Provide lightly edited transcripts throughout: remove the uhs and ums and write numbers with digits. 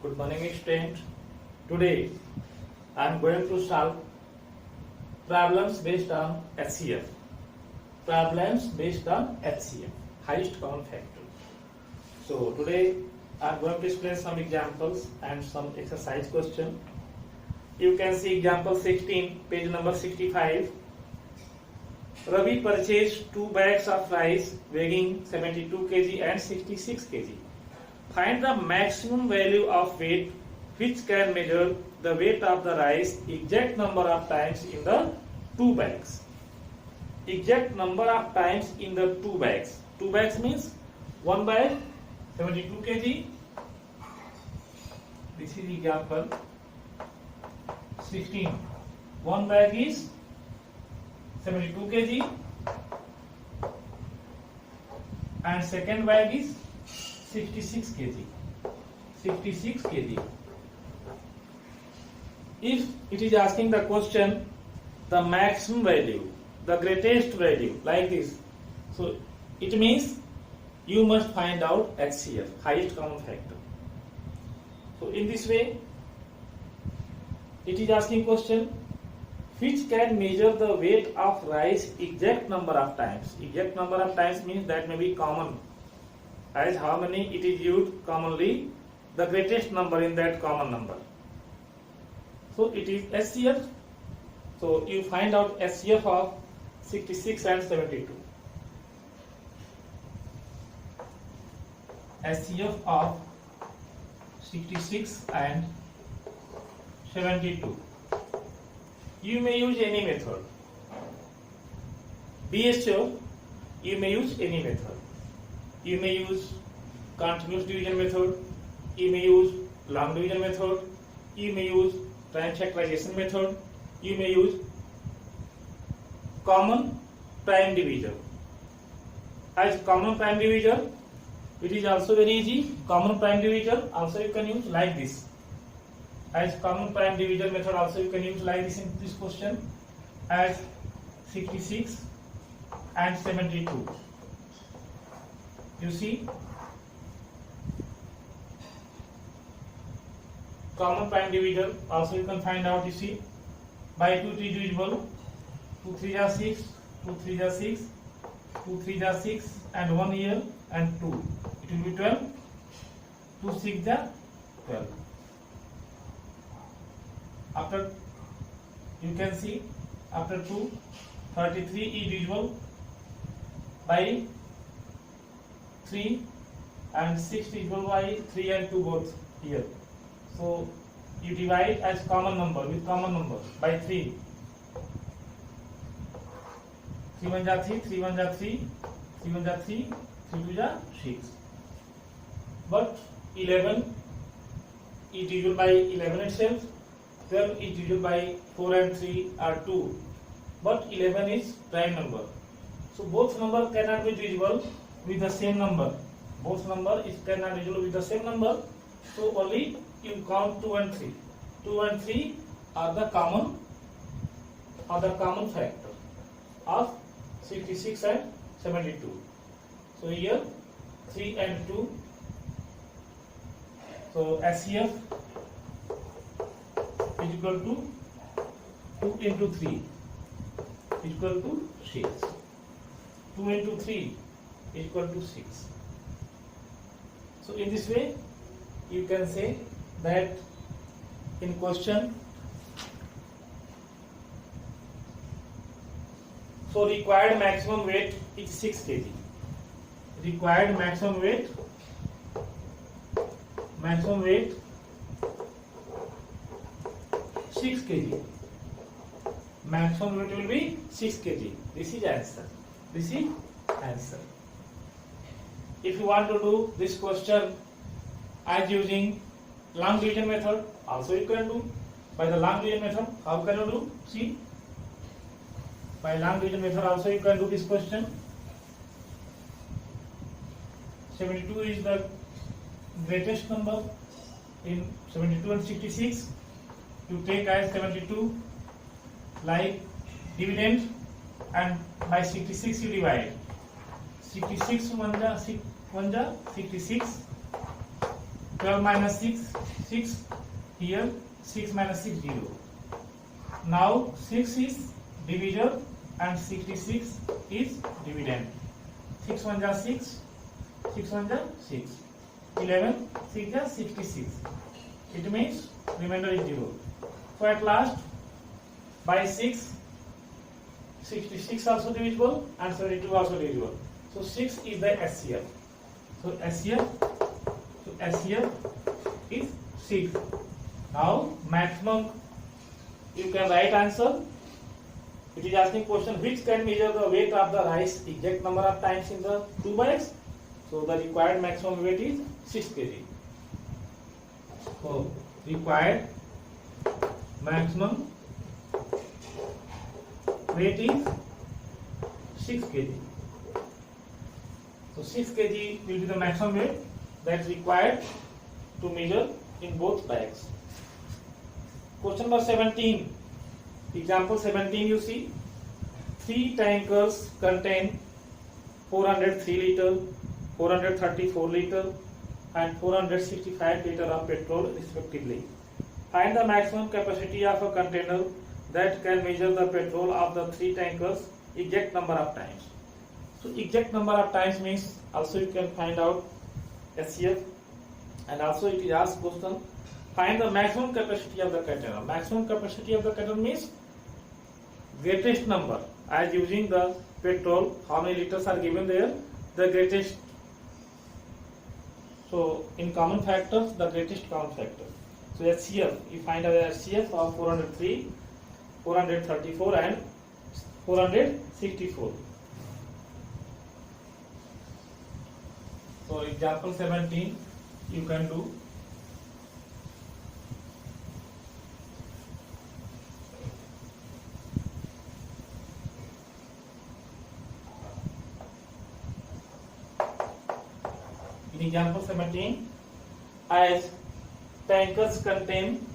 Good morning, student. Today I am going to solve problems based on HCF. Problems based on HCF, highest common factor. So today I am going to explain some examples and some exercise question. You can see example 16, page number 65. Ravi purchased 2 bags of rice weighing 72 kg and 66 kg. Find the maximum value of weight which can measure the weight of the rice exact number of times in the 2 bags. Exact number of times in the 2 bags. 2 bags means 1 bag 72 kg. This is example 16. 1 bag is 72 kg and second bag is 66 kg. 66 kg. If it is asking the question, the maximum value, the greatest value, like this, so it means you must find out HCF, highest common factor. So in this way, it is asking question which can measure the weight of rice exact number of times. Exact number of times means that may be common, as how many it is used commonly, the greatest number in that common number. So it is HCF. So you find out HCF of 66 and 72. HCF of 66 and 72. You may use any method. BSO, you may use any method. You may use continuous division method. You may use long division method. You may use prime factorization method. You may use common prime divisor. As common prime divisor, it is also very easy. Common prime divisor also you can use like this. As common prime divisor method also you can use like this in this question, as 66 and 72. You see, common prime divisor also you can find out, you see, by 2 3 divisible, 2 3 are 6, 2 3 are 6, 2 3 are 6 and 1 here and 2. It will be 12, 2 6 are 12. After, you can see, after 2, 33 is divisible by 3 and 6 divisible by 3 and 2 both here. So you divide as common number with common number by 3. 3 1 ja 3, 3 1 ja 3, 3 1 ja 3, 3 2 ja 6. But 11 is divisible by 11 itself. 12 is divisible by 4 and 3 are 2. But 11 is prime number. So both number cannot be divisible with the same number. Both number is cannot be divisible with the same number. So only you count 2 and 3. 2 and 3 are the common factor of 66 and 72. So here 3 and 2. So HCF is equal to 2 into 3 is equal to 6. 2 into 3 is equal to 6. So in this way you can say that in question, so required maximum weight is 6 kg. Required maximum weight 6 kg. Maximum weight will be 6 kg. This is answer. This is answer. If you want to do this question as using long division method, also you can do. By the long division method, how can you do? See, by long division method also you can do this question. 72 is the greatest number in 72 and 66. You take as 72 like dividend, and by 66 you divide. 66 1 ja 66 12 minus 6, 6 here, 6 minus 6, 0. Now 6 is divisor and 66 is dividend. 6 1 ja 6, 6 1 ja 6, 11 6 ja 66. It means remainder is 0. So at last by 6, 66 also divisible and 72 also divisible. So 6 is the SCF. So SCF is 6. Now maximum you can write answer. It is asking question which can measure the weight of the rice exact number of times in the 2 bags. So the required maximum weight is 6 kg. So required maximum weight is 6 kg. So 6 kg will be the maximum weight that is required to measure in both bags. Question number 17. Example 17 you see. 3 tankers contain 403 liter, 434 liter and 465 liter of petrol respectively. Find the maximum capacity of a container that can measure the petrol of the 3 tankers exact number of times. So exact number of times means also you can find out SCF, and also it is asked question find the maximum capacity of the container. Maximum capacity of the container means greatest number as using the petrol, how many liters are given there, the greatest. So in common factors, the greatest common factor. So HCF, you find out HCF of 403, 434 and 464. So example 17 you can do. In example 17, as tankers contain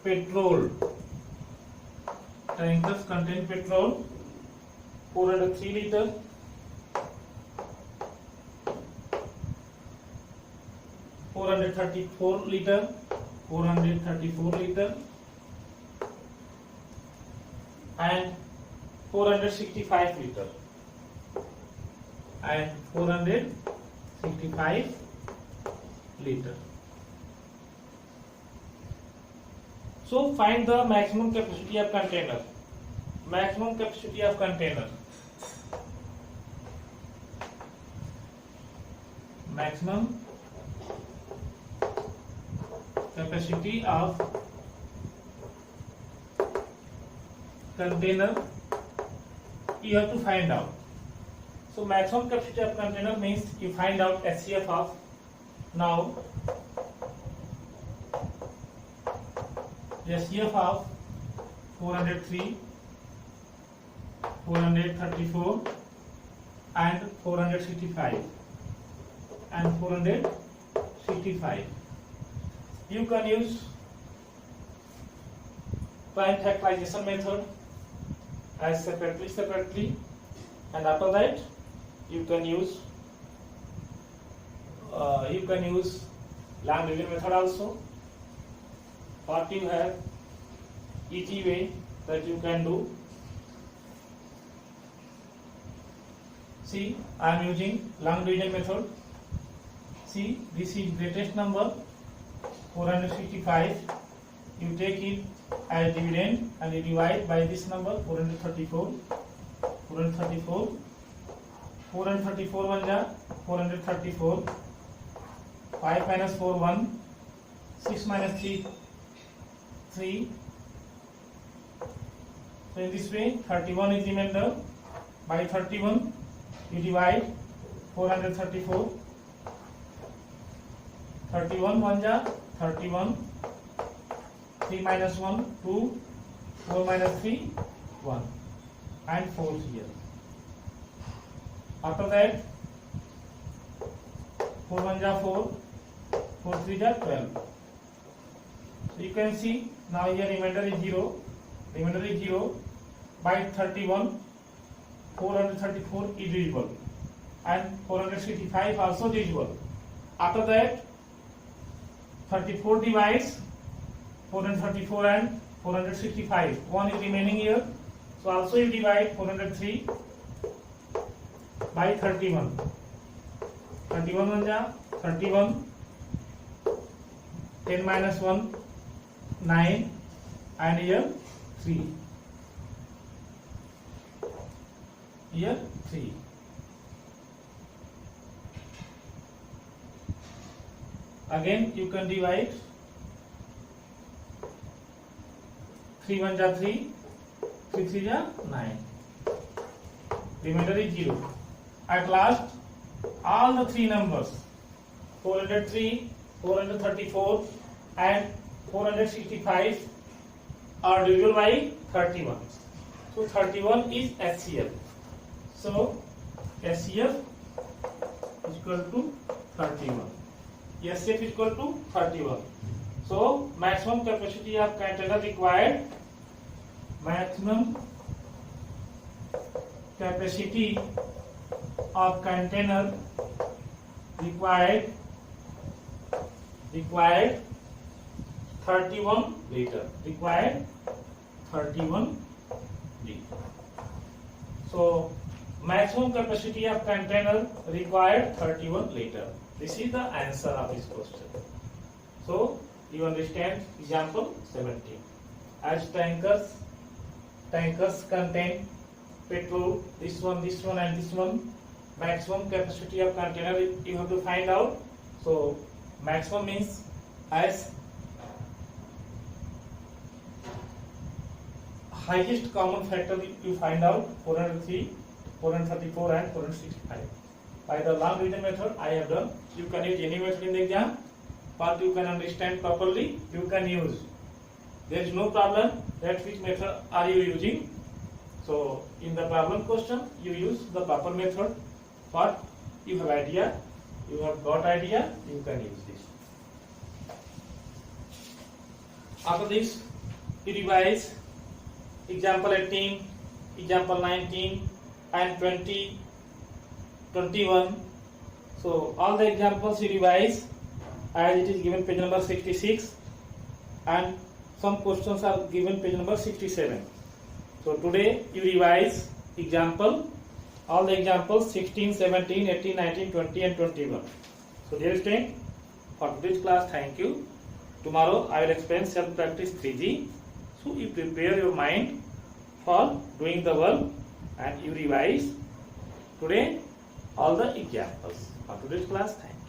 petrol. Tankers contain petrol 403 liter, 434 liter, 434 liter and 465 liter and 465 liter. So find the maximum capacity of container. Maximum capacity of container. Maximum capacity of container you have to find out. So maximum capacity of container means you find out SCF of, now SCF of 403, 434 and 465 and 465. You can use prime factorization method as separately, and after that you can use long division method also. What you have easy way that you can do. See, I am using long division method. See, this is greatest number 465. You take it as dividend and you divide by this number 434. 434. 434 1 ja 434. 5 minus 4 1. 6 minus 3 3. So in this way 31 is remainder. By 31 you divide 434. 31 1 ja 31. 3 minus 1 2. 4 minus 3 1 and 4 here. After that 4 1 ja 4. 4 3 ja 12. So you can see now here remainder is 0. Remainder is 0. by 31, 434 is divisible and 465 also divisible. After that 34 divides 434 and 465. 1 is remaining here. So also you divide 403 by 31. 31 बन जा 31. 10 minus 1 9 and here 3. Here 3. Again you can divide 3 1 ja 3, 3 3 ja 9. Remainder is 0. At last all the three numbers 403, 434 and 465 are divisible by 31. So 31 is HCF. So HCF is equal to 31. HCF is equal to 31. So maximum capacity of container required. Maximum capacity of container required 31 liter. Required 31 liter. So maximum capacity of container required 31 liter. This is the answer of this question. So you understand example 17. As tankers contain petrol, this one and this one. Maximum capacity of container you have to find out. So maximum means as highest common factor you find out 403, 434 and 465. By the long division method I have done. You can use any method in the exam, but you can understand properly, you can use. There is no problem that which method are you using. So in the problem question you use the proper method, but you have idea, you have got idea, you can use this. After this you revise example 18, example 19 and 20, 21. So all the examples you revise as it is given page number 66 and some questions are given page number 67. So today you revise example, all the examples 16, 17, 18, 19, 20 and 21. So dear student, for today's class thank you. Tomorrow I will explain self-practice 3G. So you prepare your mind for doing the work and you revise today all the examples. For today's class, thank you.